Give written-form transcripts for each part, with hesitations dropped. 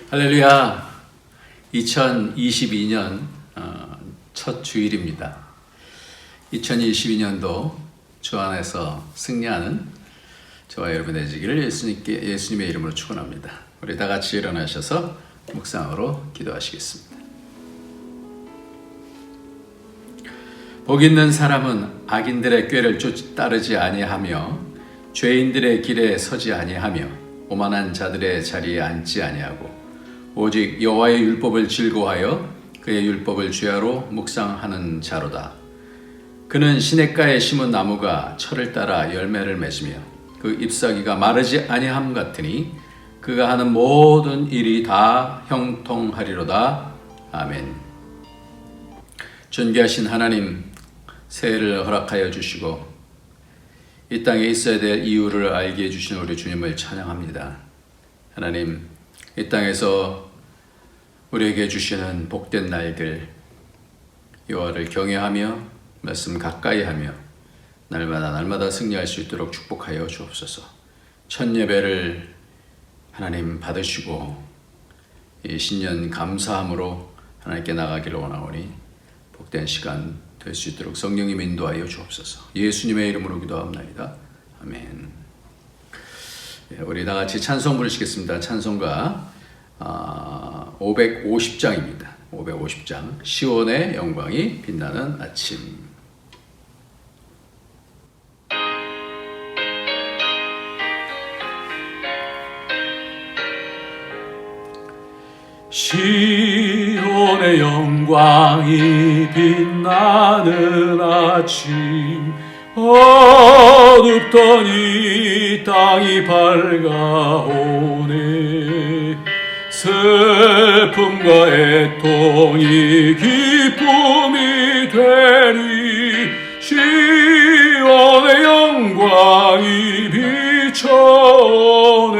할렐루야. 2022년 첫 주일입니다. 2022년도 주 안에서 승리하는 저와 여러분 되시기를 예수님의 이름으로 축원합니다. 우리 다 같이 일어나셔서 묵상으로 기도하시겠습니다. 복 있는 사람은 악인들의 꾀를 따르지 아니하며 죄인들의 길에 서지 아니하며 오만한 자들의 자리에 앉지 아니하고 오직 여호와의 율법을 즐거워하여 그의 율법을 주야로 묵상하는 자로다. 그는 시냇가에 심은 나무가 철을 따라 열매를 맺으며 그 잎사귀가 마르지 아니함 같으니 그가 하는 모든 일이 다 형통하리로다. 아멘. 존귀하신 하나님, 새해를 허락하여 주시고 이 땅에 있어야 될 이유를 알게 해주신 우리 주님을 찬양합니다. 하나님, 이 땅에서 우리에게 주시는 복된 날들, 여호와를 경외하며 말씀 가까이 하며 날마다 승리할 수 있도록 축복하여 주옵소서. 첫 예배를 하나님 받으시고 이 신년 감사함으로 하나님께 나가기를 원하오니 복된 시간 될 수 있도록 성령님 인도하여 주옵소서. 예수님의 이름으로 기도합니다. 아멘. 우리 다 같이 찬송 부르시겠습니다. 찬송가 550장입니다. 550장 시온의 영광이 빛나는 아침. 시온의 영광이 빛나는 아침, 어둡던 이 땅이 밝아오네. 슬픔과 애통이 기쁨이 되리. 시온의 영광이 비춰오네.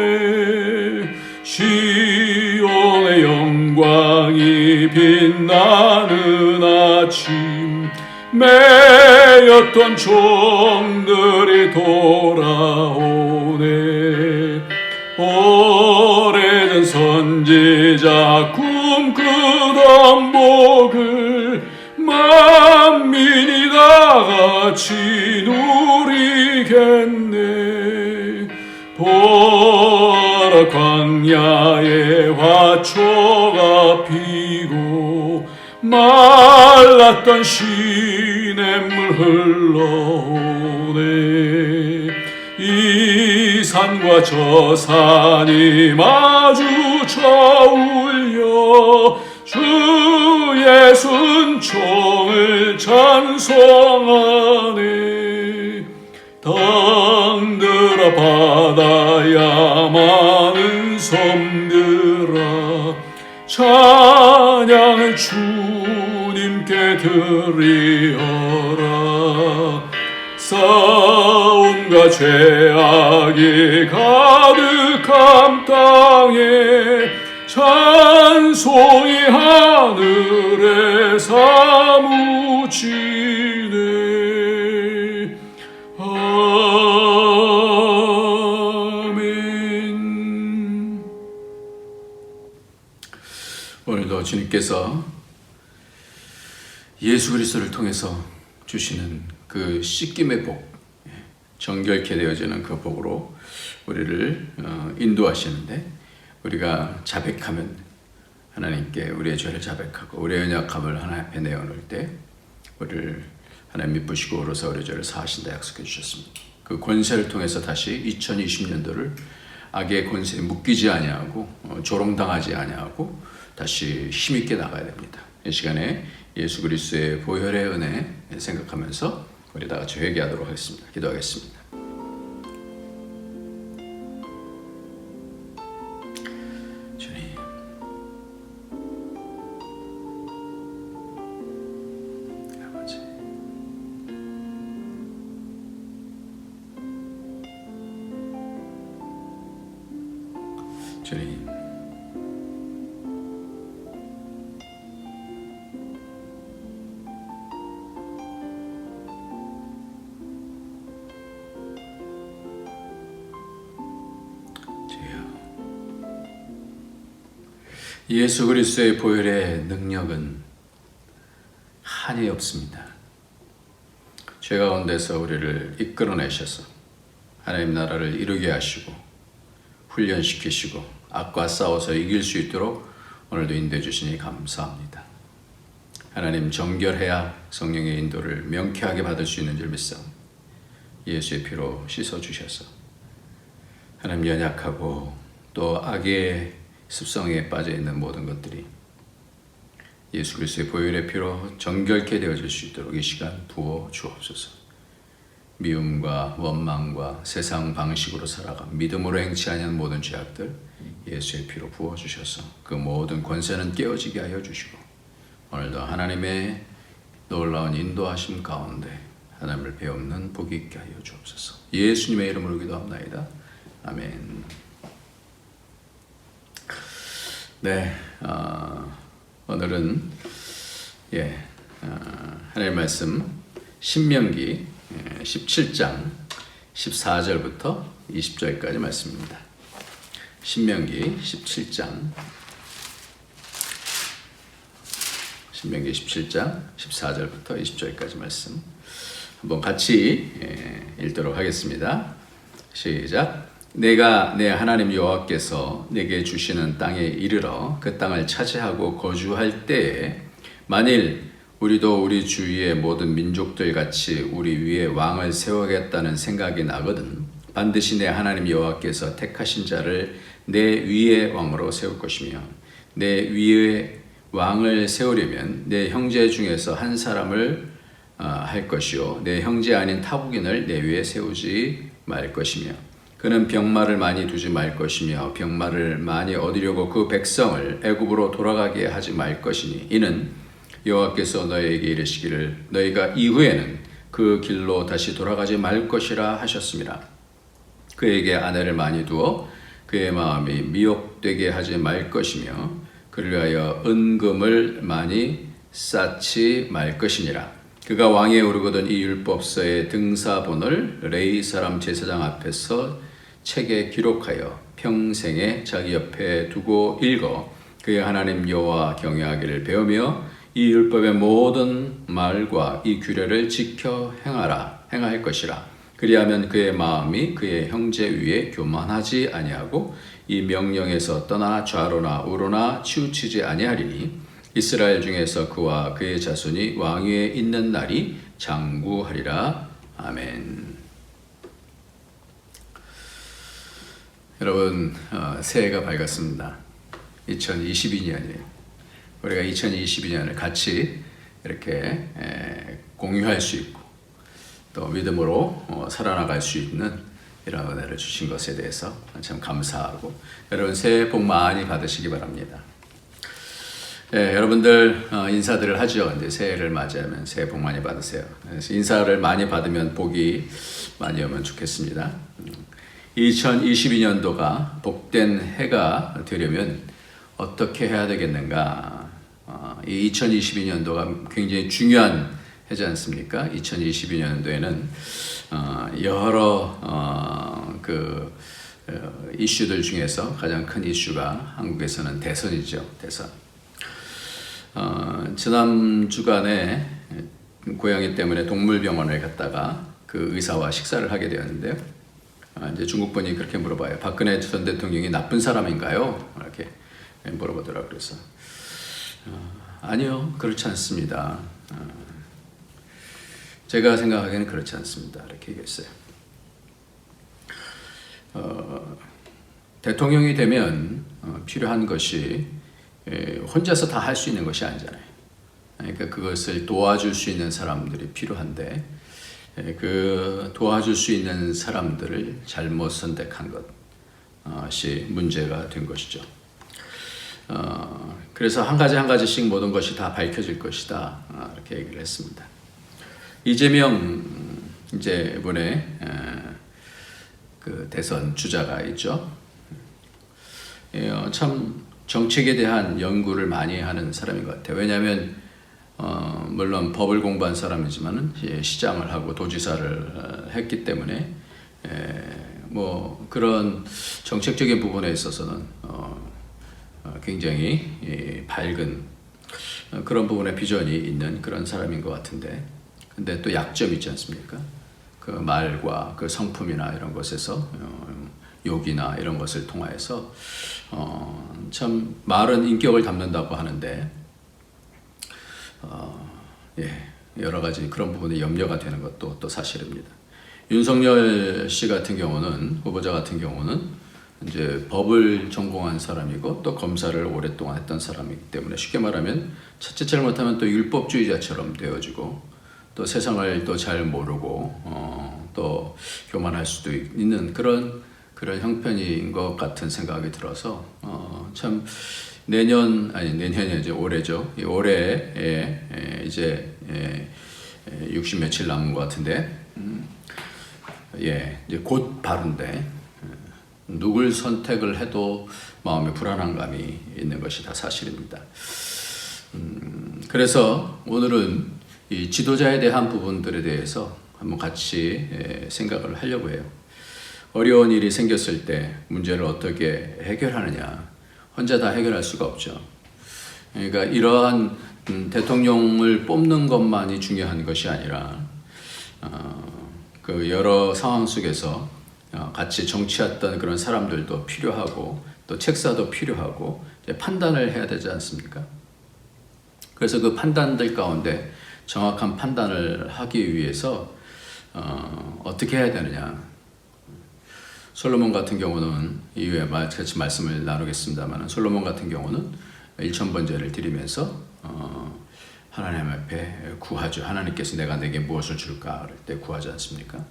시온의 영광이 빛나는 아침, 매였던 종들이 돌아오네. 오래전 선지자 꿈꾸던 복을 만민이 다같이 누리겠네. 보라, 광야에 화초가 피고 말랐던 시냇물 흘러오네. 이 산과 저 산이 마주쳐 울려 주 예수 은총을 찬송하네. 덩들어 바다야 많은 섬들아, 찬양을 주님께 드리어라. 싸움과 죄악이 가득한 땅에 찬송이 하늘에 사무치네. 아멘. 오늘도 주님께서 예수 그리스도를 통해서 주시는 그 씻김의 복, 정결케 되어지는 그 복으로 우리를 인도하시는데, 우리가 자백하면 하나님께 우리의 죄를 자백하고 우리의 연약함을 하나님 앞에 내어놓을 때 우리를 하나님 미쁘시고 오로서 우리의 죄를 사하신다 약속해 주셨습니다. 그 권세를 통해서 다시 2020년도를 악의 권세에 묶이지 아니하고 조롱당하지 아니하고 다시 힘있게 나가야 됩니다. 이 시간에 예수 그리스도의 보혈의 은혜 생각하면서 우리 다 같이 회개하도록 하겠습니다. 기도하겠습니다. 주님, 아버지, 주님, 예수 그리스도의 보혈의 능력은 한이 없습니다. 죄 가운데서 우리를 이끌어내셔서 하나님 나라를 이루게 하시고 훈련시키시고 악과 싸워서 이길 수 있도록 오늘도 인도해 주시니 감사합니다. 하나님 정결해야 성령의 인도를 명쾌하게 받을 수 있는 줄 믿사옵니다. 예수의 피로 씻어주셔서 하나님 연약하고 또 악의 습성에 빠져있는 모든 것들이 예수 그리스도의 보혈의 피로 정결케 되어질 수 있도록 이 시간 부어 주옵소서. 미움과 원망과 세상 방식으로 살아가 믿음으로 행치 아니한 모든 죄악들 예수의 피로 부어주셔서 그 모든 권세는 깨어지게 하여 주시고 오늘도 하나님의 놀라운 인도하심 가운데 하나님을 배우는 복이 있게 하여 주옵소서. 예수님의 이름으로 기도합나이다. 아멘. 네, 오늘은 하나님의 말씀 신명기 17장 14절부터 20절까지 말씀입니다. 신명기 17장 14절부터 20절까지 말씀 한번 같이 읽도록 하겠습니다. 시작. 내가 내 하나님 여호와께서 내게 주시는 땅에 이르러 그 땅을 차지하고 거주할 때에 만일 우리도 우리 주위의 모든 민족들 같이 우리 위에 왕을 세우겠다는 생각이 나거든 반드시 내 하나님 여호와께서 택하신 자를 내 위에 왕으로 세울 것이며 내 위에 왕을 세우려면 내 형제 중에서 한 사람을 할 것이요 내 형제 아닌 타국인을 내 위에 세우지 말 것이며 그는 병마를 많이 두지 말 것이며 병마를 많이 얻으려고 그 백성을 애굽으로 돌아가게 하지 말 것이니 이는 여호와께서 너희에게 이르시기를 너희가 이후에는 그 길로 다시 돌아가지 말 것이라 하셨습니다. 그에게 아내를 많이 두어 그의 마음이 미혹되게 하지 말 것이며 그를 위하여 은금을 많이 쌓지 말 것이니라. 그가 왕위에 오르거든 이 율법서의 등사본을 레위 사람 제사장 앞에서 책에 기록하여 평생에 자기 옆에 두고 읽어 그의 하나님 여호와 경외하기를 배우며 이 율법의 모든 말과 이 규례를 지켜 행할 것이라. 그리하면 그의 마음이 그의 형제 위에 교만하지 아니하고 이 명령에서 떠나 좌로나 우로나 치우치지 아니하리니 이스라엘 중에서 그와 그의 자손이 왕위에 있는 날이 장구하리라. 아멘. 여러분 새해가 밝았습니다. 2022년이에요. 우리가 2022년을 같이 이렇게 공유할 수 있고 또 믿음으로 살아나갈 수 있는 이런 은혜를 주신 것에 대해서 참 감사하고 여러분 새해 복 많이 받으시기 바랍니다. 여러분들 인사들을 하죠. 이제 새해를 맞이하면 새해 복 많이 받으세요. 그래서 인사를 많이 받으면 복이 많이 오면 좋겠습니다. 2022년도가 복된 해가 되려면 어떻게 해야 되겠는가? 이 2022년도가 굉장히 중요한 해지 않습니까? 2022년도에는 여러 이슈들 중에서 가장 큰 이슈가 한국에서는 대선이죠. 대선. 지난 주간에 고양이 때문에 동물병원을 갔다가 그 의사와 식사를 하게 되었는데요. 이제 중국 분이 그렇게 물어봐요. 박근혜 전 대통령이 나쁜 사람인가요? 이렇게 물어보더라고요. 그래서 아니요, 그렇지 않습니다. 제가 생각하기에는 그렇지 않습니다. 이렇게 얘기했어요. 대통령이 되면 필요한 것이 혼자서 다 할 수 있는 것이 아니잖아요. 그러니까 그것을 도와줄 수 있는 사람들이 필요한데 그 도와줄 수 있는 사람들을 잘못 선택한 것이 문제가 된 것이죠. 그래서 한 가지씩 모든 것이 다 밝혀질 것이다. 이렇게 얘기를 했습니다. 이재명 이제 이번에 그 대선 주자가 있죠. 참 정책에 대한 연구를 많이 하는 사람인 것 같아요. 왜냐하면 물론 법을 공부한 사람이지만은 시장을 하고 도지사를 했기 때문에 뭐 그런 정책적인 부분에 있어서는 굉장히 밝은 그런 부분에 비전이 있는 그런 사람인 것 같은데, 근데 또 약점이 있지 않습니까? 그 말과 그 성품이나 이런 것에서 욕이나 이런 것을 통하여서 참 말은 인격을 담는다고 하는데 여러 가지 그런 부분에 염려가 되는 것도 또 사실입니다. 윤석열 씨 같은 경우는, 후보자 같은 경우는 이제 법을 전공한 사람이고 또 검사를 오랫동안 했던 사람이기 때문에 쉽게 말하면 자칫 잘못하면 또 율법주의자처럼 되어지고 또 세상을 또 잘 모르고 또 교만할 수도 있는 그런 형편인 것 같은 생각이 들어서 참 내년이 이제 올해죠. 이 올해에 이제 60 며칠 남은 것 같은데 이제 곧 바른데 누굴 선택을 해도 마음에 불안한 감이 있는 것이 다 사실입니다. 그래서 오늘은 이 지도자에 대한 부분들에 대해서 한번 같이 생각을 하려고 해요. 어려운 일이 생겼을 때 문제를 어떻게 해결하느냐, 혼자 다 해결할 수가 없죠. 그러니까 이러한 대통령을 뽑는 것만이 중요한 것이 아니라 그 여러 상황 속에서 같이 정치했던 그런 사람들도 필요하고 또 책사도 필요하고 판단을 해야 되지 않습니까? 그래서 그 판단들 가운데 정확한 판단을 하기 위해서 어떻게 해야 되느냐. 솔로몬 같은 경우는 이후에 같이 말씀을 나누겠습니다만, 솔로몬 같은 경우는 1000번제를 드리면서 하나님 앞에 구하죠. 하나님께서 내가 내게 무엇을 줄까 그럴 때 구하지 않습니까?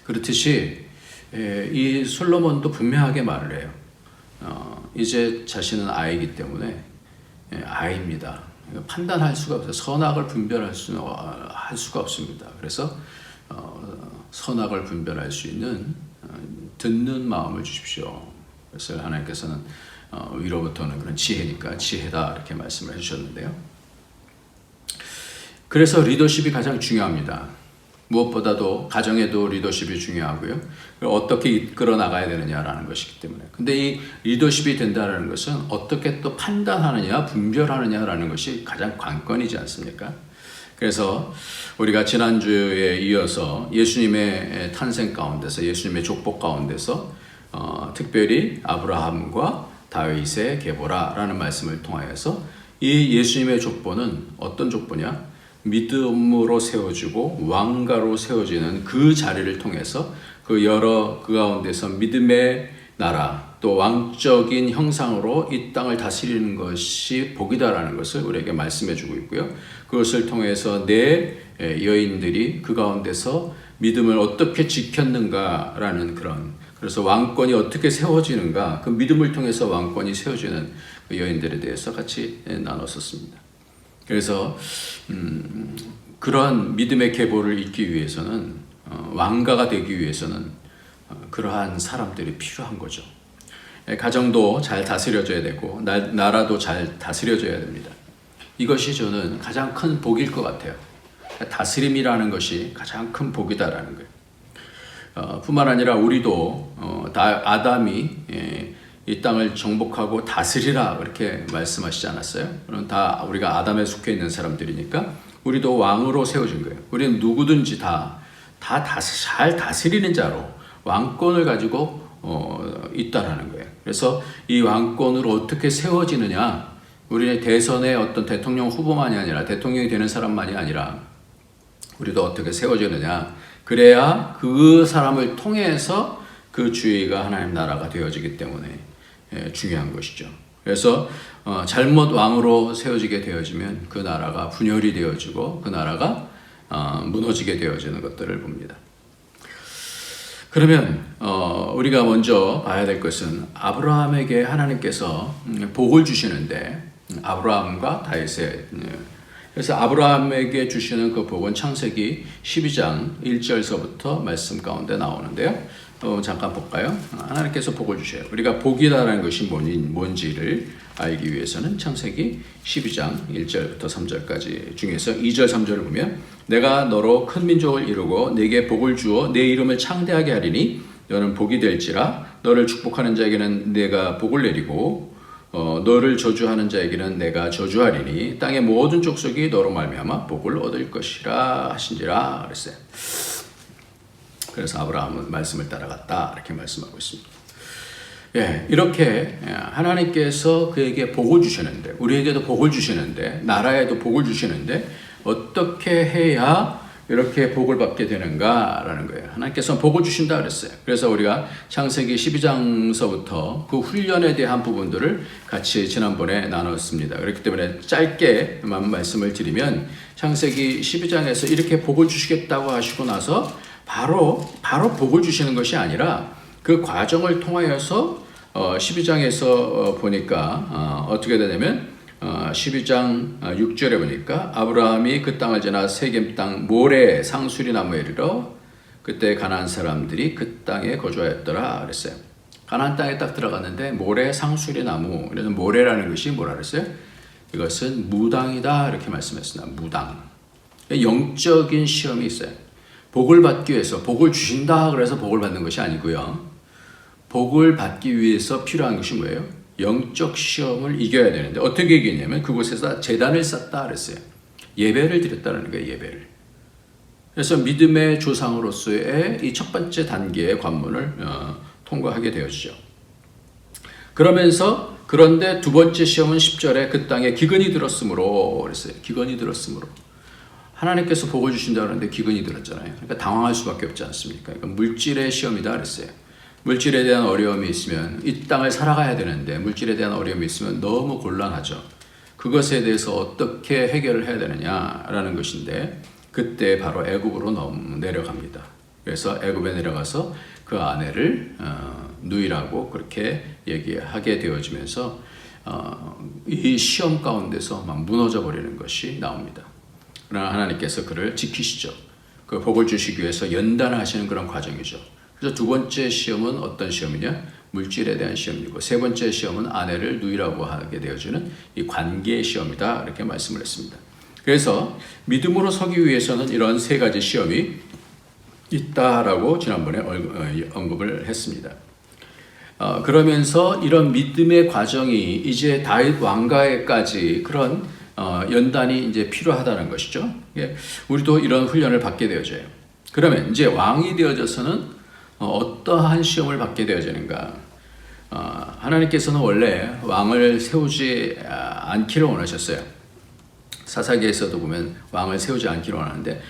그렇듯이 이 솔로몬도 분명하게 말을 해요. 이제 자신은 아이이기 때문에 아이입니다. 판단할 수가 없어요. 선악을 분별할 수가 없습니다. 그래서 선악을 분별할 수 있는 듣는 마음을 주십시오. 그래서 하나님께서는 위로부터는 그런 지혜니까 지혜다 이렇게 말씀을 해주셨는데요. 그래서 리더십이 가장 중요합니다. 무엇보다도 가정에도 리더십이 중요하고요. 어떻게 이끌어 나가야 되느냐라는 것이기 때문에. 근데 이 리더십이 된다는 것은 어떻게 또 판단하느냐, 분별하느냐라는 것이 가장 관건이지 않습니까? 그래서 우리가 지난주에 이어서 예수님의 탄생 가운데서, 예수님의 족보 가운데서 특별히 아브라함과 다윗의 계보라라는 말씀을 통하여서 이 예수님의 족보는 어떤 족보냐? 믿음으로 세워지고 왕가로 세워지는 그 자리를 통해서 그 가운데서 믿음의 나라 또 왕적인 형상으로 이 땅을 다스리는 것이 복이다라는 것을 우리에게 말씀해 주고 있고요. 그것을 통해서 내 여인들이 그 가운데서 믿음을 어떻게 지켰는가라는 그래서 왕권이 어떻게 세워지는가, 그 믿음을 통해서 왕권이 세워지는 그 여인들에 대해서 같이 나눴었습니다. 그래서 그러한 믿음의 계보를 잇기 위해서는 왕가가 되기 위해서는 그러한 사람들이 필요한 거죠. 가정도 잘 다스려져야 되고 나라도 잘 다스려져야 됩니다. 이것이 저는 가장 큰 복일 것 같아요. 다스림이라는 것이 가장 큰 복이다라는 거예요. 뿐만 아니라 우리도 아담이 이 땅을 정복하고 다스리라 그렇게 말씀하시지 않았어요? 그럼 다 우리가 아담에 속해 있는 사람들이니까 우리도 왕으로 세워진 거예요. 우리는 누구든지 잘 다스리는 자로 왕권을 가지고 있다라는 거예요. 그래서 이 왕권으로 어떻게 세워지느냐, 우리의 대선의 어떤 대통령 후보만이 아니라 대통령이 되는 사람만이 아니라 우리도 어떻게 세워지느냐, 그래야 그 사람을 통해서 그 주의가 하나님 나라가 되어지기 때문에 중요한 것이죠. 그래서 잘못 왕으로 세워지게 되어지면 그 나라가 분열이 되어지고 그 나라가 무너지게 되어지는 것들을 봅니다. 그러면 우리가 먼저 봐야 될 것은 아브라함에게 하나님께서 복을 주시는데, 아브라함과 다윗의 그래서 아브라함에게 주시는 그 복은 창세기 12장 1절서부터 말씀 가운데 나오는데요. 잠깐 볼까요? 하나님께서 복을 주셔요. 우리가 복이라는 것이 뭔지를 알기 위해서는 창세기 12장 1절부터 3절까지 중에서 2절 3절을 보면, 내가 너로 큰 민족을 이루고 네게 복을 주어 내 이름을 창대하게 하리니 너는 복이 될지라. 너를 축복하는 자에게는 내가 복을 내리고 너를 저주하는 자에게는 내가 저주하리니 땅의 모든 족속이 너로 말미암아 복을 얻을 것이라 하신지라 그랬어요. 그래서 아브라함은 말씀을 따라갔다 이렇게 말씀하고 있습니다. 예, 이렇게 하나님께서 그에게 복을 주시는데, 우리에게도 복을 주시는데, 나라에도 복을 주시는데 어떻게 해야 이렇게 복을 받게 되는가라는 거예요. 하나님께서 복을 주신다 그랬어요. 그래서 우리가 창세기 12장서부터 그 훈련에 대한 부분들을 같이 지난번에 나눴습니다. 그렇기 때문에 짧게만 말씀을 드리면 창세기 12장에서 이렇게 복을 주시겠다고 하시고 나서 바로 복을 주시는 것이 아니라 그 과정을 통하여서 12장에서 보니까 어떻게 되냐면 12장 6절에 보니까 아브라함이 그 땅을 지나 세겜 땅 모레 상수리 나무에 이르러 그때 가나안 사람들이 그 땅에 거주하였더라 그랬어요. 가나안 땅에 딱 들어갔는데 모레 상수리 나무, 그래서 모레라는 것이 뭐라 그랬어요? 이것은 무당이다 이렇게 말씀했습니다. 무당. 영적인 시험이 있어요. 복을 받기 위해서 복을 주신다 그래서 복을 받는 것이 아니고요. 복을 받기 위해서 필요한 것이 뭐예요? 영적 시험을 이겨야 되는데 어떻게 이기냐면 그곳에서 제단을 쌓다 그랬어요. 예배를 드렸다는 거예요. 예배를. 그래서 믿음의 조상으로서의 이 첫 번째 단계의 관문을 통과하게 되어지죠. 그런데 두 번째 시험은 10절에 그 땅에 기근이 들었으므로 그랬어요. 기근이 들었으므로. 하나님께서 복을 주신다 그러는데 기근이 들었잖아요. 그러니까 당황할 수밖에 없지 않습니까? 그러니까 물질의 시험이다 그랬어요. 물질에 대한 어려움이 있으면 이 땅을 살아가야 되는데 물질에 대한 어려움이 있으면 너무 곤란하죠. 그것에 대해서 어떻게 해결을 해야 되느냐라는 것인데 그때 바로 애굽으로 내려갑니다. 그래서 애굽에 내려가서 그 아내를 누이라고 그렇게 얘기하게 되어지면서 이 시험 가운데서 막 무너져 버리는 것이 나옵니다. 그러나 하나님께서 그를 지키시죠. 그 복을 주시기 위해서 연단을 하시는 그런 과정이죠. 그래서 두 번째 시험은 어떤 시험이냐? 물질에 대한 시험이고 세 번째 시험은 아내를 누이라고 하게 되어지는 이 관계의 시험이다 이렇게 말씀을 했습니다. 그래서 믿음으로 서기 위해서는 이런 세 가지 시험이 있다라고 지난번에 언급을 했습니다. 그러면서 이런 믿음의 과정이 이제 다윗 왕가에까지 그런 연단이 이제 필요하다는 것이죠. 우리도 이런 훈련을 받게 되어져요. 그러면 이제 왕이 되어져서는 어떠한 시험을 받게 되어지는가? 하나님께서는 원래 왕을 세우지 않기를 원하셨어요. 사사기에서도 보면 왕을 세우지 않기를 원하는데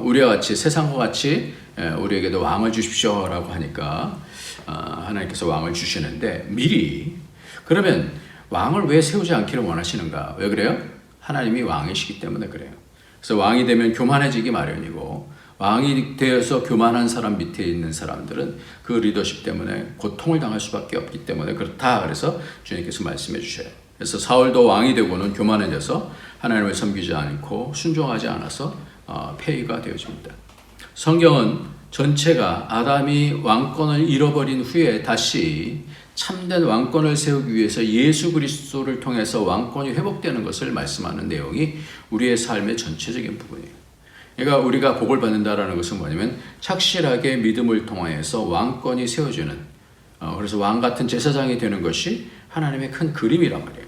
우리와 같이 세상과 같이 우리에게도 왕을 주십시오라고 하니까 하나님께서 왕을 주시는데 미리 그러면 왕을 왜 세우지 않기를 원하시는가? 왜 그래요? 하나님이 왕이시기 때문에 그래요. 그래서 왕이 되면 교만해지기 마련이고 왕이 되어서 교만한 사람 밑에 있는 사람들은 그 리더십 때문에 고통을 당할 수밖에 없기 때문에 그렇다. 그래서 주님께서 말씀해 주셔요. 그래서 사울도 왕이 되고는 교만해져서 하나님을 섬기지 않고 순종하지 않아서 폐위가 되어집니다. 성경은 전체가 아담이 왕권을 잃어버린 후에 다시 참된 왕권을 세우기 위해서 예수 그리스도를 통해서 왕권이 회복되는 것을 말씀하는 내용이 우리의 삶의 전체적인 부분이에요. 그러니까 우리가 복을 받는다라는 것은 뭐냐면 착실하게 믿음을 통하여서 왕권이 세워지는 그래서 왕 같은 제사장이 되는 것이 하나님의 큰 그림이란 말이에요.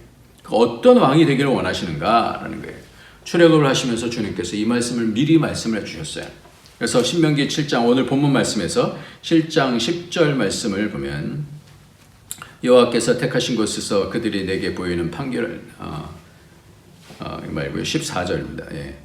어떤 왕이 되기를 원하시는가라는 거예요. 출애굽을 하시면서 주님께서 이 말씀을 미리 말씀을 해주셨어요. 그래서 신명기 7장 오늘 본문 말씀에서 7장 10절 말씀을 보면 여호와께서 택하신 곳에서 그들이 내게 보이는 판결을 말고요 14절입니다. 예.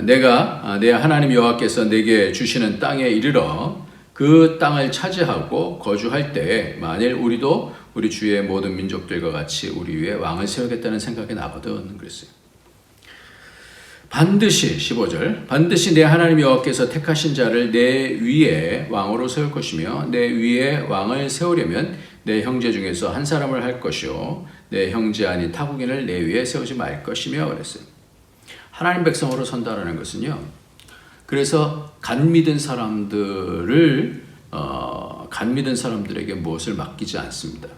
내 하나님 여호와께서 내게 주시는 땅에 이르러 그 땅을 차지하고 거주할 때에 만일 우리도 우리 주의 모든 민족들과 같이 우리 위에 왕을 세우겠다는 생각이 나거든 그랬어요. 반드시 15절 반드시 내 하나님 여호와께서 택하신 자를 내 위에 왕으로 세울 것이며 내 위에 왕을 세우려면 내 형제 중에서 한 사람을 할 것이요 내 형제 아닌 타국인을 내 위에 세우지 말 것이며 그랬어요. 하나님 백성으로 선다라는 것은요. 그래서 간 믿은 사람들에게 무엇을 맡기지 않습니다.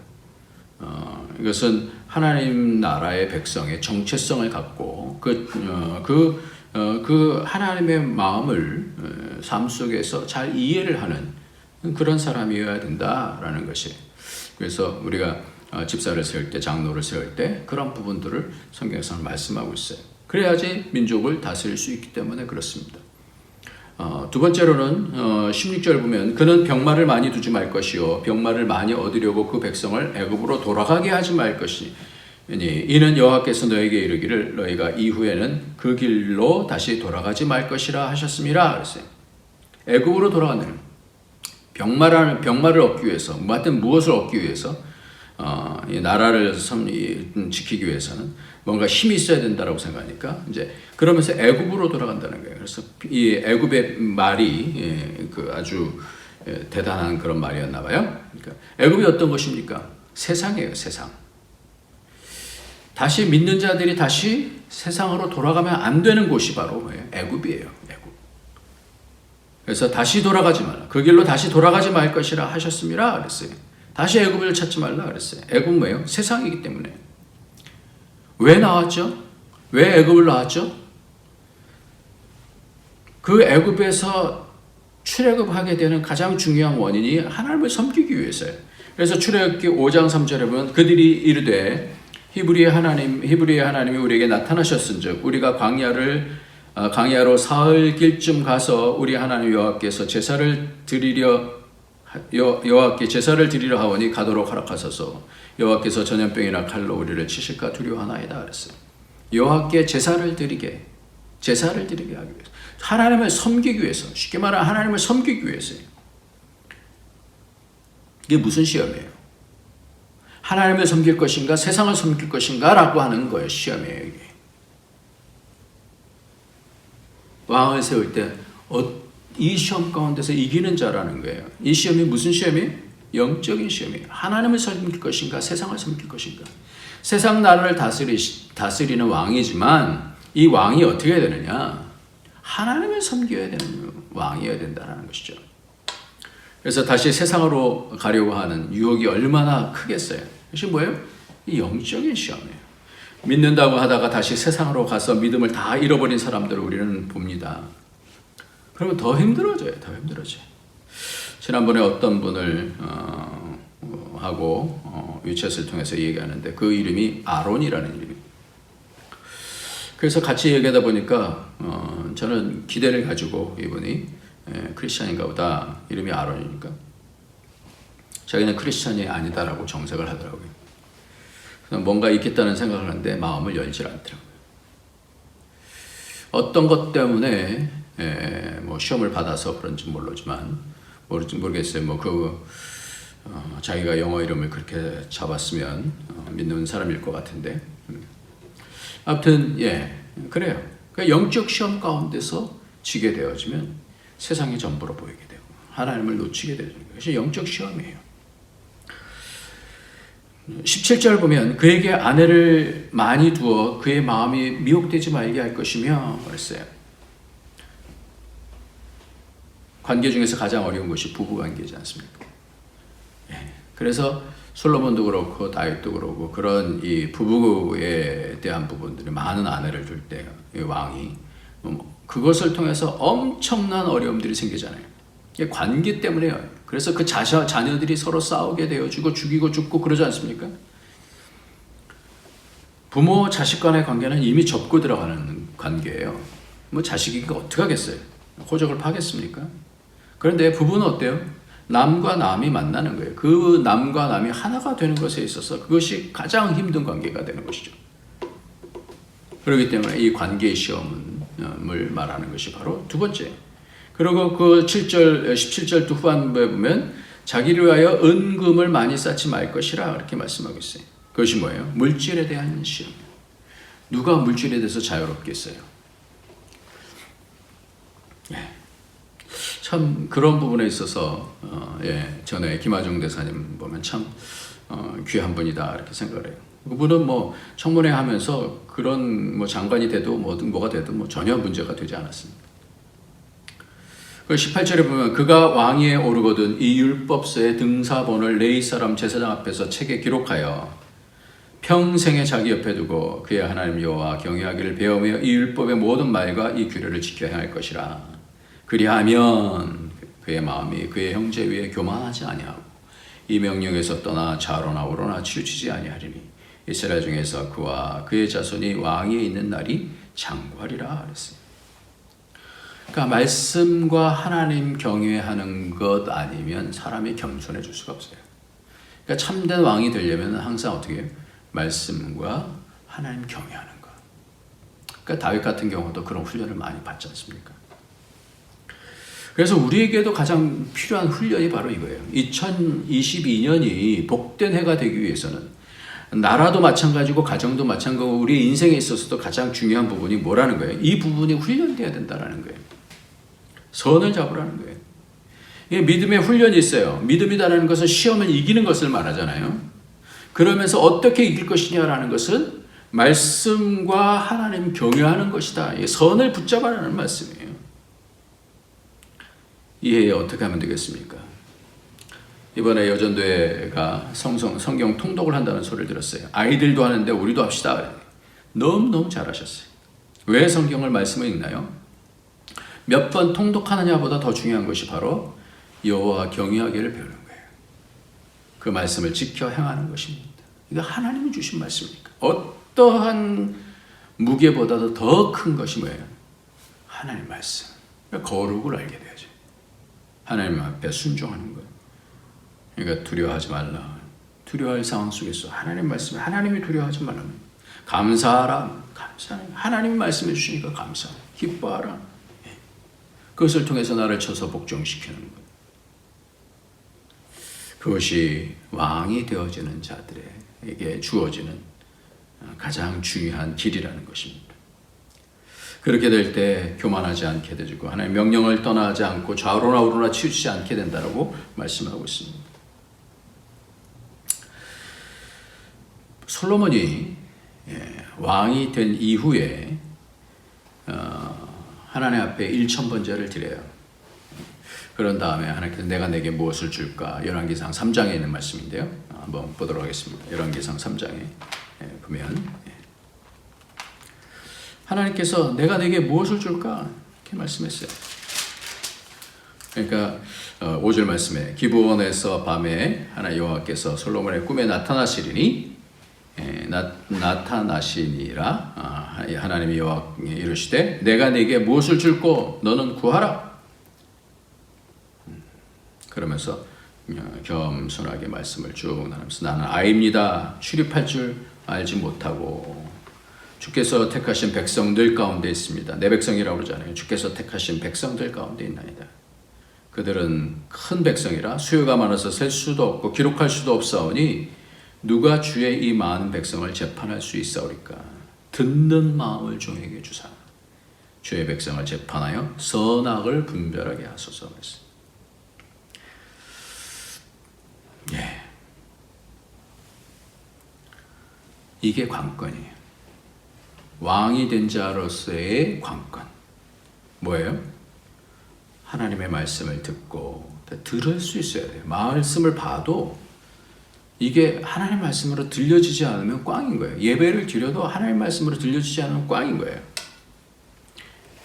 이것은 하나님 나라의 백성의 정체성을 갖고 그 하나님의 마음을 삶 속에서 잘 이해를 하는 그런 사람이어야 된다라는 것이. 그래서 우리가 집사를 세울 때, 장로를 세울 때 그런 부분들을 성경에서는 말씀하고 있어요. 그래야지 민족을 다스릴 수 있기 때문에 그렇습니다. 두 번째로는 16절 보면 그는 병마를 많이 두지 말 것이요 병마를 많이 얻으려고 그 백성을 애굽으로 돌아가게 하지 말 것이니 이는 여호와께서 너에게 이르기를 너희가 이후에는 그 길로 다시 돌아가지 말 것이라 하셨음이라 그랬어요. 애굽으로 돌아간다는 병마를 얻기 위해서 무엇을 얻기 위해서 이 나라를 지키기 위해서는 뭔가 힘이 있어야 된다라고 생각하니까 이제 그러면서 애굽으로 돌아간다는 거예요. 그래서 이 애굽의 말이 그 아주 대단한 그런 말이었나 봐요. 그러니까 애굽이 어떤 것입니까? 세상이에요, 세상. 다시 믿는 자들이 다시 세상으로 돌아가면 안 되는 곳이 바로 애굽이에요. 애굽. 그래서 다시 돌아가지 말라. 그 길로 다시 돌아가지 말 것이라 하셨음이라 그랬어요. 다시 애굽을 찾지 말라 그랬어요. 애굽 뭐예요? 세상이기 때문에. 왜 나왔죠? 왜 애굽을 나왔죠? 그 애굽에서 출애굽하게 되는 가장 중요한 원인이 하나님을 섬기기 위해서예요. 그래서 출애굽기 5장 3절에 보면 그들이 이르되 히브리의 하나님이 우리에게 나타나셨은즉 우리가 광야로 사흘 길쯤 가서 우리 하나님 여호와께서 여호와께 제사를 드리려 하오니 가도록 허락하소서. 여호와께서 전염병이나 칼로 우리를 치실까 두려워하나이다 그랬어요. 여호와께 제사를 드리게 하기 위해서, 하나님을 섬기기 위해서, 쉽게 말하면 하나님을 섬기기 위해서예요. 이게 무슨 시험이에요? 하나님을 섬길 것인가 세상을 섬길 것인가 라고 하는 거예요. 시험이에요. 이게. 왕을 세울 때 이 시험 가운데서 이기는 자라는 거예요. 이 시험이 무슨 시험이에요? 영적인 시험이에요. 하나님을 섬길 것인가 세상을 섬길 것인가. 세상 나라를 다스리는 왕이지만 이 왕이 어떻게 해야 되느냐? 하나님을 섬겨야 되는 왕이어야 된다는 것이죠. 그래서 다시 세상으로 가려고 하는 유혹이 얼마나 크겠어요. 그것이 뭐예요? 이 영적인 시험이에요. 믿는다고 하다가 다시 세상으로 가서 믿음을 다 잃어버린 사람들을 우리는 봅니다. 그러면 더 힘들어져요. 지난번에 어떤 분을 하고 위챗을 통해서 얘기하는데 그 이름이 아론이라는 이름이에요. 그래서 같이 얘기하다 보니까 저는 기대를 가지고 이분이 크리스찬인가 보다. 이름이 아론이니까. 자기는 크리스찬이 아니다라고 정색을 하더라고요. 뭔가 있겠다는 생각을 하는데 마음을 열질 않더라고요. 어떤 것 때문에 뭐 시험을 받아서 그런지 모르겠어요. 자기가 영어 이름을 그렇게 잡았으면 믿는 사람일 것 같은데. 아무튼 그래요. 그러니까 영적 시험 가운데서 지게 되어지면 세상이 전부로 보이게 되고 하나님을 놓치게 되는 것이 영적 시험이에요. 17절 보면 그에게 아내를 많이 두어 그의 마음이 미혹되지 말게 할 것이며 그랬어요. 관계 중에서 가장 어려운 것이 부부관계지 않습니까? 그래서 솔로몬도 그렇고 다윗도 그렇고 그런 이 부부에 대한 부분들이 많은 아내를 둘 때 왕이 그것을 통해서 엄청난 어려움들이 생기잖아요. 이게 관계 때문에요. 그래서 그 자녀들이 서로 싸우게 되어지고 죽이고 죽고 그러지 않습니까? 부모 자식 간의 관계는 이미 접고 들어가는 관계예요. 뭐 자식이 어떻게 하겠어요? 호적을 파겠습니까? 그런데 부부는 어때요? 남과 남이 만나는 거예요. 그 남과 남이 하나가 되는 것에 있어서 그것이 가장 힘든 관계가 되는 것이죠. 그렇기 때문에 이 관계의 시험을 말하는 것이 바로 두 번째. 그리고 그 17절 후반부에 보면 자기를 위하여 은금을 많이 쌓지 말 것이라 그렇게 말씀하고 있어요. 그것이 뭐예요? 물질에 대한 시험. 누가 물질에 대해서 자유롭겠어요? 참 그런 부분에 있어서 전에 김하중 대사님 보면 참 귀한 분이다 이렇게 생각을 해요. 그분은 뭐 청문회 하면서 그런 뭐 장관이 돼도 뭐가 돼도 전혀 문제가 되지 않았습니다. 그 18절에 보면 그가 왕위에 오르거든 이 율법서의 등사본을 레위 사람 제사장 앞에서 책에 기록하여 평생에 자기 옆에 두고 그의 하나님 여호와 경외하기를 배우며 이 율법의 모든 말과 이 규례를 지켜야 할 것이라. 그리하면 그의 마음이 그의 형제 위에 교만하지 아니하고 이 명령에서 떠나 좌로나 우로나 치우치지 아니하리니 이스라엘 중에서 그와 그의 자손이 왕위에 있는 날이 장구하리라 그랬어요. 그러니까 말씀과 하나님 경외하는 것 아니면 사람이 겸손해질 수가 없어요. 그러니까 참된 왕이 되려면 항상 어떻게 해요? 말씀과 하나님 경외하는 것. 그러니까 다윗 같은 경우도 그런 훈련을 많이 받지 않습니까? 그래서 우리에게도 가장 필요한 훈련이 바로 이거예요. 2022년이 복된 해가 되기 위해서는 나라도 마찬가지고 가정도 마찬가지고 우리 인생에 있어서도 가장 중요한 부분이 뭐라는 거예요? 이 부분이 훈련돼야 된다는 거예요. 선을 잡으라는 거예요. 믿음의 훈련이 있어요. 믿음이라는 것은 시험을 이기는 것을 말하잖아요. 그러면서 어떻게 이길 것이냐라는 것은 말씀과 하나님 경외하는 것이다. 선을 붙잡아라는 말씀이에요. 이해에 어떻게 하면 되겠습니까? 이번에 여전도회가 성경 통독을 한다는 소리를 들었어요. 아이들도 하는데 우리도 합시다. 너무너무 잘하셨어요. 왜 성경을 말씀을 읽나요? 몇 번 통독하느냐보다 더 중요한 것이 바로 여호와 경외하기를 배우는 거예요. 그 말씀을 지켜 행하는 것입니다. 이거 하나님이 주신 말씀이니까. 어떠한 무게보다도 더 큰 것이 뭐예요? 하나님 말씀. 거룩을 알게 돼야죠. 하나님 앞에 순종하는 거예요. 그러니까 두려워하지 말라. 두려워할 상황 속에서 하나님 말씀, 하나님이 두려워하지 말라. 감사하라. 감사하라. 하나님 말씀해 주시니까 감사하라. 기뻐하라. 그것을 통해서 나를 쳐서 복종시키는 거예요. 그것이 왕이 되어지는 자들에게 주어지는 가장 중요한 길이라는 것입니다. 그렇게 될 때 교만하지 않게 되고 하나님의 명령을 떠나지 않고 좌로나 우로나 치우치지 않게 된다고 말씀하고 있습니다. 솔로몬이 왕이 된 이후에 하나님 앞에 1000번제를 드려요. 그런 다음에 하나님께서 내가 내게 무엇을 줄까? 열왕기상 3장에 있는 말씀인데요. 한번 보도록 하겠습니다. 열왕기상 3장에 보면 하나님께서 내가 내게 무엇을 줄까? 이렇게 말씀했어요. 그러니까 5절 말씀에 기브온에서 밤에 하나 여호와께서 솔로몬의 꿈에 나타나시리니 나타나시니라 하나님이 여호와께 이르시되 내가 네게 무엇을 줄고 너는 구하라. 그러면서 겸손하게 말씀을 쭉 나누면서 나는 아이입니다. 출입할 줄 알지 못하고 주께서 택하신 백성들 가운데 있습니다. 내 백성이라고 그러잖아요. 주께서 택하신 백성들 가운데 있나이다. 그들은 큰 백성이라 수요가 많아서 셀 수도 없고 기록할 수도 없사오니 누가 주의 이 많은 백성을 재판할 수 있사오리까? 듣는 마음을 종에게 주사 주의 백성을 재판하여 선악을 분별하게 하소서. 이게 관건이에요. 왕이 된 자로서의 관건. 뭐예요? 하나님의 말씀을 듣고 들을 수 있어야 돼요. 말씀을 봐도 이게 하나님 말씀으로 들려지지 않으면 꽝인 거예요. 예배를 드려도 하나님 말씀으로 들려지지 않으면 꽝인 거예요.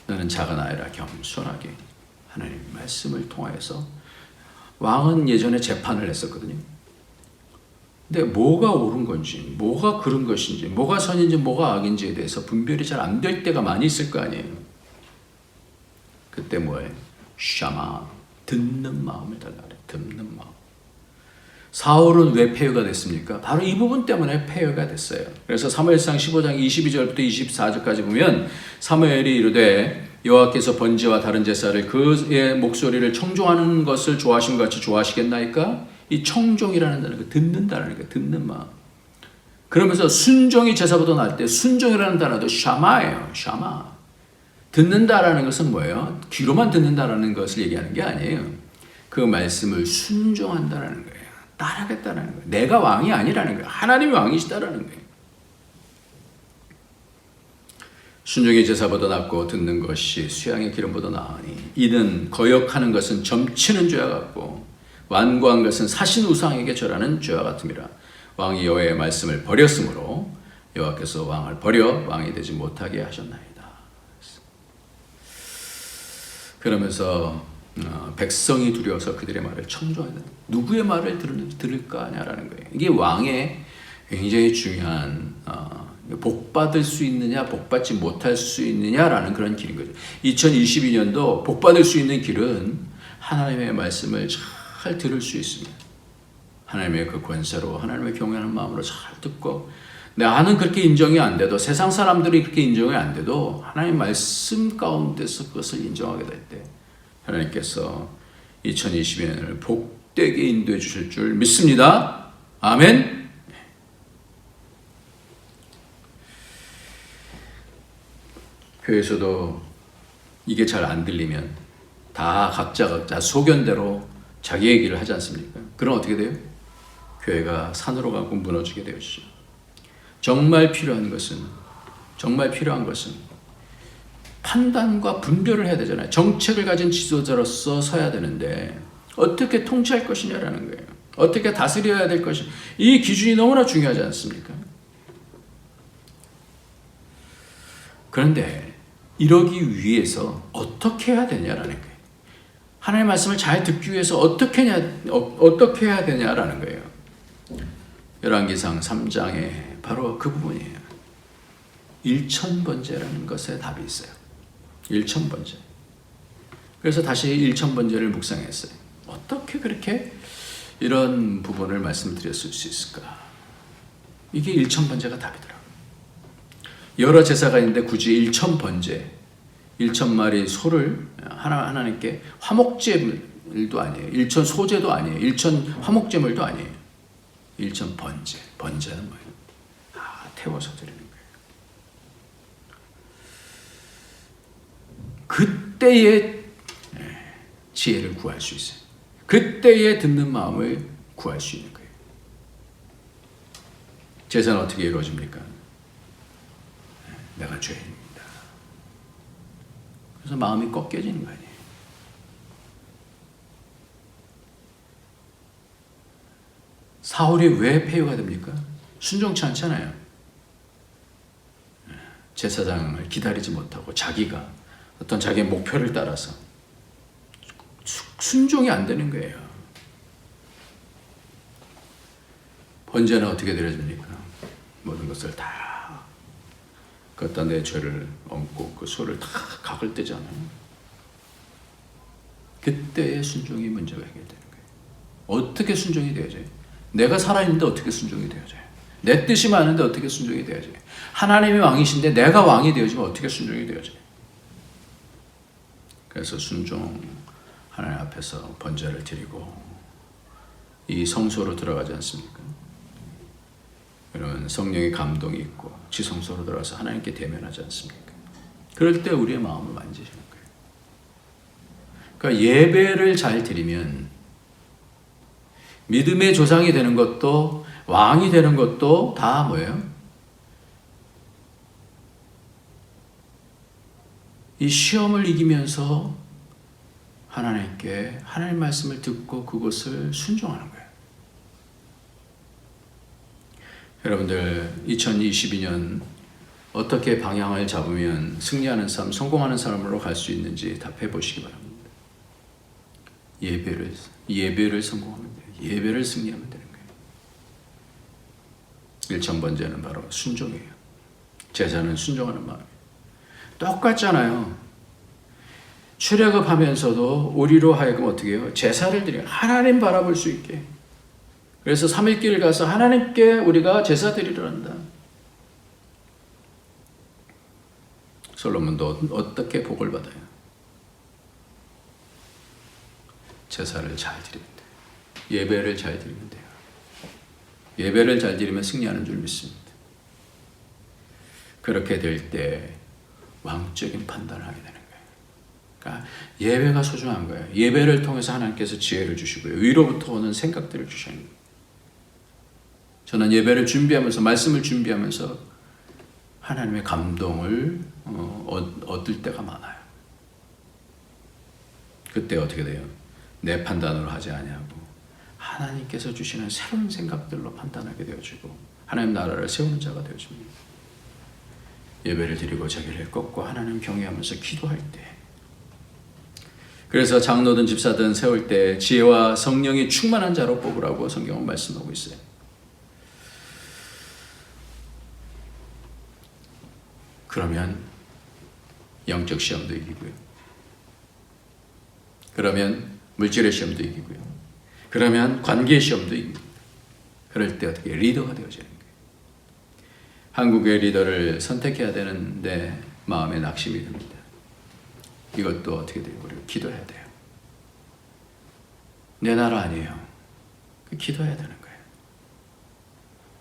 너는 작은 아이라 겸손하게 하나님 말씀을 통하여서 왕은 예전에 재판을 했었거든요. 근데 뭐가 옳은 건지, 뭐가 그른 것인지, 뭐가 선인지, 뭐가 악인지에 대해서 분별이 잘 안 될 때가 많이 있을 거 아니에요. 그때 뭐예요? 샤마, 듣는 마음을 달라 그래. 듣는 마음. 사울은 왜 폐허가 됐습니까? 바로 이 부분 때문에 폐허가 됐어요. 그래서 사무엘상 15장 22절부터 24절까지 보면 사무엘이 이르되 여호와께서 번제와 다른 제사를 그의 목소리를 청종하는 것을 좋아하신 것 같이 좋아하시겠나이까? 이 청종이라는 단어가 듣는다라는 거, 듣는 마음. 그러면서 순종이 제사보다 나을 때 순종이라는 단어도 샤마예요. 샤마. 듣는다라는 것은 뭐예요? 귀로만 듣는다라는 것을 얘기하는 게 아니에요. 그 말씀을 순종한다라는 거예요. 따라겠다라는 거예요. 내가 왕이 아니라는 거예요. 하나님이 왕이시다라는 거예요. 순종이 제사보다 낫고 듣는 것이 수양의 기름보다 나으니 이는 거역하는 것은 점치는 죄와 같고 완고한 것은 사신 우상에게 절하는 죄와 같음이라. 왕이 여호와의 말씀을 버렸으므로 여호와께서 왕을 버려 왕이 되지 못하게 하셨나이다. 그러면서 백성이 두려워서 그들의 말을 청종한다. 누구의 말을 들을까 하냐라는 거예요. 이게 왕의 굉장히 중요한 복 받을 수 있느냐, 복 받지 못할 수 있느냐라는 그런 길인 거죠. 2022년도 복 받을 수 있는 길은 하나님의 말씀을 잘 들을 수 있습니다. 하나님의 그 권세로 하나님의 경외하는 마음으로 잘 듣고, 나는 그렇게 인정이 안 돼도, 세상 사람들이 그렇게 인정이 안 돼도 하나님의 말씀 가운데서 그것을 인정하게 될 때 하나님께서 2022년을 복되게 인도해 주실 줄 믿습니다. 아멘. 교회에서도 이게 잘 안 들리면 다 각자 소견대로 자기 얘기를 하지 않습니까? 그럼 어떻게 돼요? 교회가 산으로 가고 무너지게 되어지죠. 정말 필요한 것은 판단과 분별을 해야 되잖아요. 정책을 가진 지도자로서 서야 되는데 어떻게 통치할 것이냐라는 거예요. 어떻게 다스려야 될 것이, 이 기준이 너무나 중요하지 않습니까? 그런데 이러기 위해서 어떻게 해야 되냐라는 거예요. 하나님의 말씀을 잘 듣기 위해서 어떻게 해야 되냐라는 거예요. 열왕기상 3장에 바로 그 부분이에요. 일천번제라는 것에 답이 있어요. 일천번제. 그래서 다시 일천번제를 묵상했어요. 어떻게 그렇게 이런 부분을 말씀드렸을 수 있을까? 이게 일천번제가 답이더라고요. 여러 제사가 있는데 굳이 일천번제, 1000마리 소를 하나님께, 화목제물도 아니에요. 일천 소제도 아니에요. 일천 화목제물도 아니에요. 일천번제. 번제는 뭐예요? 태워서 드리는 거예요. 그때의 지혜를 구할 수 있어요. 그때의 듣는 마음을 구할 수 있는 거예요. 제사는 어떻게 이루어집니까? 내가 죄인입니다. 그래서 마음이 꺾여지는 거 아니에요. 사울이 왜 폐유가 됩니까? 순종치 않잖아요. 제사장을 기다리지 못하고 자기가 어떤 자기의 목표를 따라서 순종이 안 되는 거예요. 번제는 어떻게 드려집니까? 모든 것을 다 갖다 내 죄를 얹고 그 소를 다 각을 떼잖아요. 그때의 순종이 문제가 해결되는 거예요. 어떻게 순종이 되어져요? 내가 살아있는데 어떻게 순종이 되어져요? 내 뜻이 많은데 어떻게 순종이 되어져요? 하나님이 왕이신데 내가 왕이 되어지면 어떻게 순종이 되어져요? 그래서 순종, 하나님 앞에서 번제를 드리고 이 성소로 들어가지 않습니까? 그러면 성령의 감동이 있고 지성소로 들어가서 하나님께 대면하지 않습니까? 그럴 때 우리의 마음을 만지시는 거예요. 그러니까 예배를 잘 드리면 믿음의 조상이 되는 것도, 왕이 되는 것도 다 뭐예요? 이 시험을 이기면서 하나님께 하나님 말씀을 듣고 그것을 순종하는 거예요. 여러분들 2022년 어떻게 방향을 잡으면 승리하는 삶, 성공하는 삶으로 갈 수 있는지 답해 보시기 바랍니다. 예배를 성공하면 돼요. 예배를 승리하면 되는 거예요. 일천번제는 바로 순종이에요. 제사는 순종하는 마음이에요. 똑같잖아요. 출애굽하면서도 우리로 하여금 어떻게 해요? 제사를 드려요. 하나님 바라볼 수 있게. 그래서 3일길 가서 하나님께 우리가 제사 드리려 한다. 솔로몬도 어떻게 복을 받아요? 제사를 잘 드리면 돼요. 예배를 잘 드리면 돼요. 예배를 잘 드리면 승리하는 줄 믿습니다. 그렇게 될 때 왕적인 판단을 하게 되는 거예요. 그러니까 예배가 소중한 거예요. 예배를 통해서 하나님께서 지혜를 주시고요. 위로부터 오는 생각들을 주시는 거예요. 저는 예배를 준비하면서, 말씀을 준비하면서 하나님의 감동을 얻을 때가 많아요. 그때 어떻게 돼요? 내 판단으로 하지 아니하고 하나님께서 주시는 새로운 생각들로 판단하게 되어지고 하나님 나라를 세우는 자가 되어집니다. 예배를 드리고 자기를 꺾고 하나님 경외하면서 기도할 때 그래서 장로든 집사든 세울 때 지혜와 성령이 충만한 자로 뽑으라고 성경은 말씀하고 있어요. 그러면 영적 시험도 이기고요. 그러면 물질의 시험도 이기고요. 그러면 관계의 시험도 이기고. 그럴 때 어떻게 리더가 되어지는 거예요. 한국의 리더를 선택해야 되는데 마음에 낙심이 듭니다. 이것도 어떻게 돼요? 우리가 기도해야 돼요. 내 나라 아니에요. 기도해야 되는 거예요.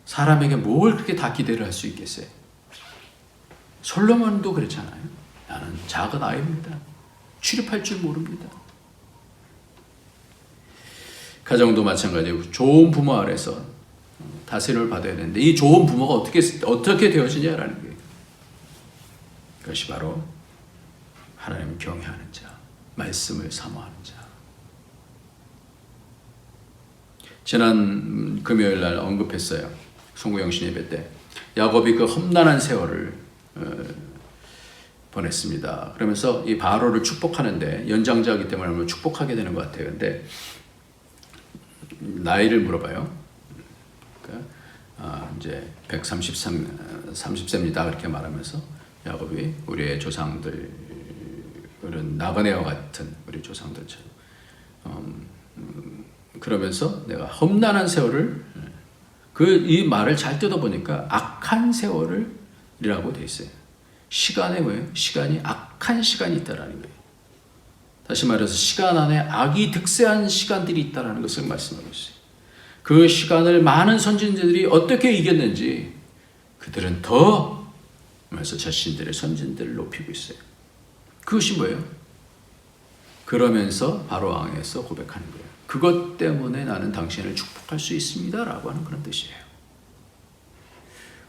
사람에게 뭘 그렇게 다 기대를 할 수 있겠어요? 솔로몬도 그랬잖아요. 나는 작은 아이입니다. 출입할 줄 모릅니다. 가정도 마찬가지고 좋은 부모 아래서 다스림을 받아야 되는데 이 좋은 부모가 어떻게 되어지냐라는 거예요. 그것이 바로 하나님을 경외하는 자, 말씀을 사모하는 자. 지난 금요일 날 언급했어요. 송구영신 예배 때 야곱이 그 험난한 세월을 보냈습니다. 그러면서 이 바로를 축복하는데 연장자이기 때문에 축복하게 되는 것 같아요. 근데 나이를 물어봐요. 그러니까 이제 130세입니다. 그렇게 말하면서 야곱이 우리의 조상들은 나그네와 같은 우리 조상들처럼 그러면서 내가 험난한 세월을 이 말을 잘 뜯어보니까 악한 세월이라고 돼 있어요. 시간에 뭐예요? 시간이 악한 시간이 있다라는 거예요. 다시 말해서 시간 안에 악이 득세한 시간들이 있다라는 것을 말씀하고 있어요. 그 시간을 많은 선진들이 어떻게 이겼는지 그들은 더 하면서 자신들의 선진들을 높이고 있어요. 그것이 뭐예요? 그러면서 바로 왕에서 고백하는 거예요. 그것 때문에 나는 당신을 축복할 수 있습니다 라고 하는 그런 뜻이에요.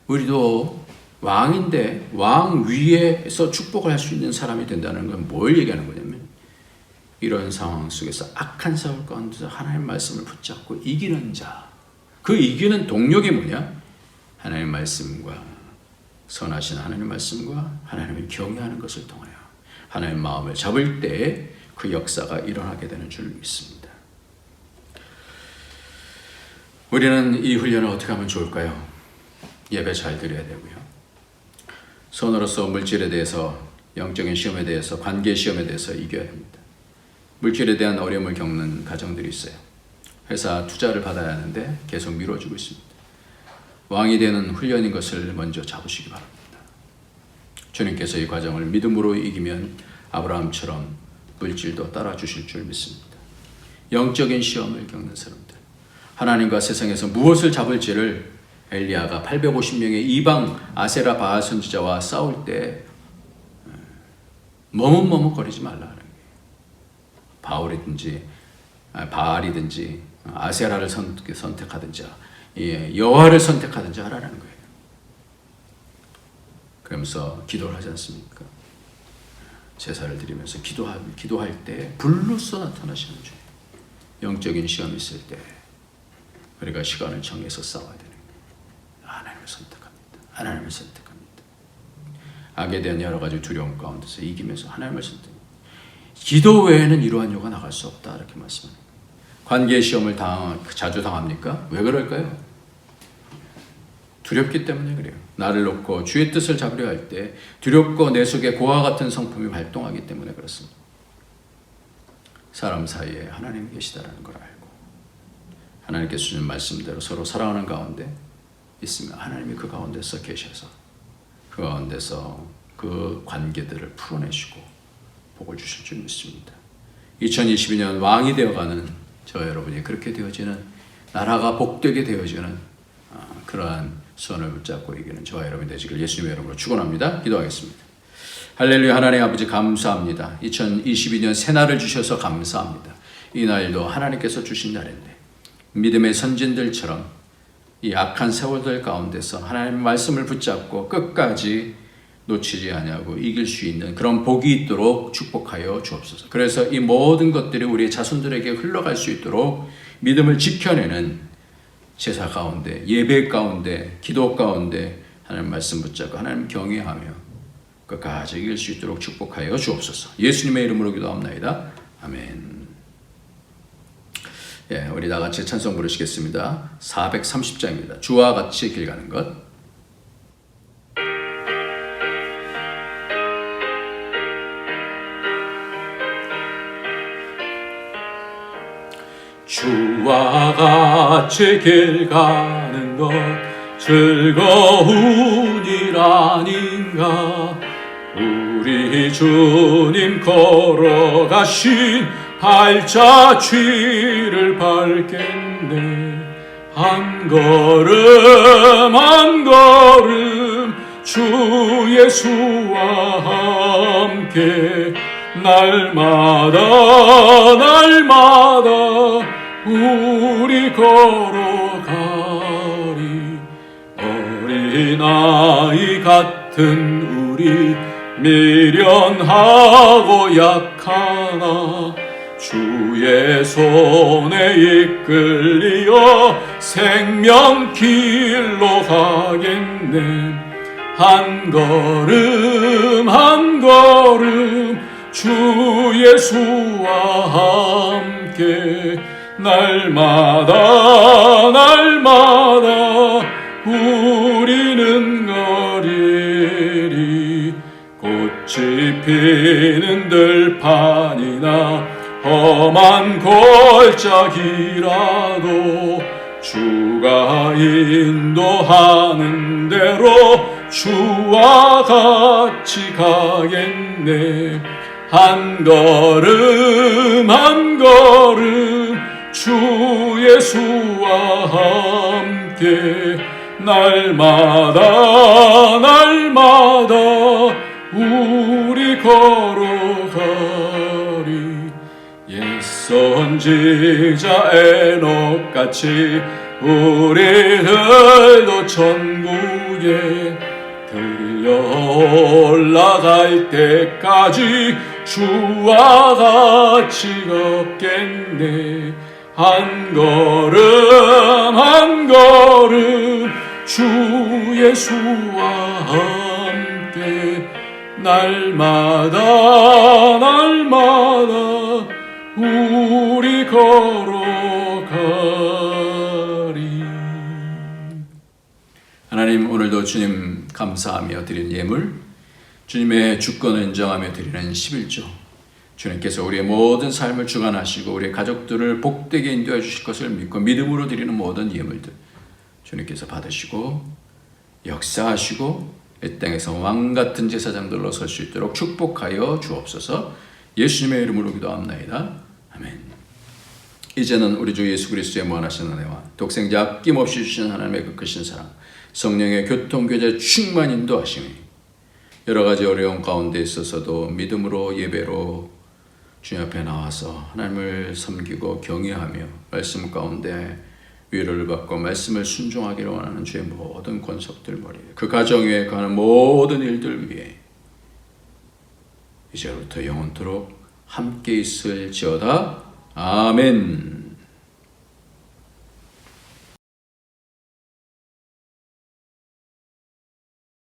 우리도 왕인데 왕 위에서 축복을 할 수 있는 사람이 된다는 건 뭘 얘기하는 거냐면 이런 상황 속에서 악한 세월 가운데서 하나님의 말씀을 붙잡고 이기는 자. 그 이기는 동력이 뭐냐? 하나님의 말씀과 선하신 하나님의 말씀과 하나님을 경외하는 것을 통하여 하나님의 마음을 잡을 때에 그 역사가 일어나게 되는 줄 믿습니다. 우리는 이 훈련을 어떻게 하면 좋을까요? 예배 잘 드려야 되고요. 손으로서 물질에 대해서, 영적인 시험에 대해서, 관계 시험에 대해서 이겨야 합니다. 물질에 대한 어려움을 겪는 가정들이 있어요. 회사 투자를 받아야 하는데 계속 미뤄지고 있습니다. 왕이 되는 훈련인 것을 먼저 잡으시기 바랍니다. 주님께서 이 과정을 믿음으로 이기면 아브라함처럼 물질도 따라주실 줄 믿습니다. 영적인 시험을 겪는 사람들, 하나님과 세상에서 무엇을 잡을지를 엘리야가 850명의 이방 아세라 바알 선지자와 싸울 때 머뭇머뭇거리지 말라. 바알이든지 아세라를 선택하든지 여호와를 선택하든지 하라는 거예요. 그러면서 기도를 하지 않습니까? 제사를 드리면서 기도할 때 불로써 나타나시는 주님. 영적인 시험이 있을 때 우리가 시간을 정해서 싸워야 되는 거예요. 하나님을 선택합니다. 하나님을 선택합니다. 악에 대한 여러 가지 두려움 가운데서 이기면서 하나님을 선택합니다. 기도 외에는 이러한 요가 나갈 수 없다 이렇게 말씀합니다. 관계 시험을 자주 당합니까? 왜 그럴까요? 두렵기 때문에 그래요. 나를 놓고 주의 뜻을 잡으려 할 때 두렵고 내 속에 고와 같은 성품이 발동하기 때문에 그렇습니다. 사람 사이에 하나님이 계시다는 걸 알고 하나님께서 주신 말씀대로 서로 사랑하는 가운데 있으면 하나님이 그 가운데서 계셔서 그 가운데서 그 관계들을 풀어내시고 복을 주실 줄 믿습니다. 2022년 왕이 되어가는 저 여러분이 그렇게 되어지는 나라가 복되게 되어지는 그러한 손을 붙잡고 이기는 저와 여러분이 되시길 예수님의 이름으로 축원합니다. 기도하겠습니다. 할렐루야. 하나님 아버지 감사합니다. 2022년 새날을 주셔서 감사합니다. 이 날도 하나님께서 주신 날인데 믿음의 선진들처럼 이 악한 세월들 가운데서 하나님의 말씀을 붙잡고 끝까지 놓치지 아니하고 이길 수 있는 그런 복이 있도록 축복하여 주옵소서. 그래서 이 모든 것들이 우리 자손들에게 흘러갈 수 있도록 믿음을 지켜내는 제사 가운데, 예배 가운데, 기도 가운데 하나님 말씀 붙잡고 하나님 경외하며 끝까지 이길 수 있도록 축복하여 주옵소서. 예수님의 이름으로 기도합나이다. 아멘. 예, 우리 다 같이 찬송 부르시겠습니다. 430장입니다. 주와 같이 길 가는 것. 주와 같이 길 가는 것 즐거운 일 아닌가. 우리 주님 걸어가신 발자취를 밟겠네. 한 걸음 한 걸음 주 예수와 함께 날마다 날마다 우리 걸어가리. 어린아이 같은 우리 미련하고 약하나 주의 손에 이끌리어 생명길로 가겠네. 한 걸음 한 걸음 주 예수와 함께 날마다 날마다 우리는 거리리. 꽃이 피는 들판이나 험한 골짜기라도 주가 인도하는 대로 주와 같이 가겠네. 한 걸음 한 걸음 주 예수와 함께 날마다 날마다 우리 걸어가리. 옛 선지자 에녹같이 우리들도 천국에 들려 올라갈 때까지 주와 같이 걷겠네. 한 걸음 한 걸음 주 예수와 함께 날마다 날마다 우리 걸어가리. 하나님, 오늘도 주님 감사하며 드리는 예물, 주님의 주권을 인정하며 드리는 11조, 주님께서 우리의 모든 삶을 주관하시고 우리의 가족들을 복되게 인도해 주실 것을 믿고 믿음으로 드리는 모든 예물들 주님께서 받으시고 역사하시고 이 땅에서 왕같은 제사장들로 설 수 있도록 축복하여 주옵소서. 예수님의 이름으로 기도합나이다. 아멘. 이제는 우리 주 예수 그리스도의 무한하신 은혜와 독생자 아낌없이 주신 하나님의 그 크신 사랑, 성령의 교통교제 충만 인도하심이 여러 가지 어려움 가운데 있어서도 믿음으로 예배로 주님 앞에 나와서 하나님을 섬기고 경외하며 말씀 가운데 위로를 받고 말씀을 순종하기를 원하는 주의 모든 권속들 머리에 그 가정 위에 가는 모든 일들 위에 이제부터 영원토록 함께 있을지어다. 아멘.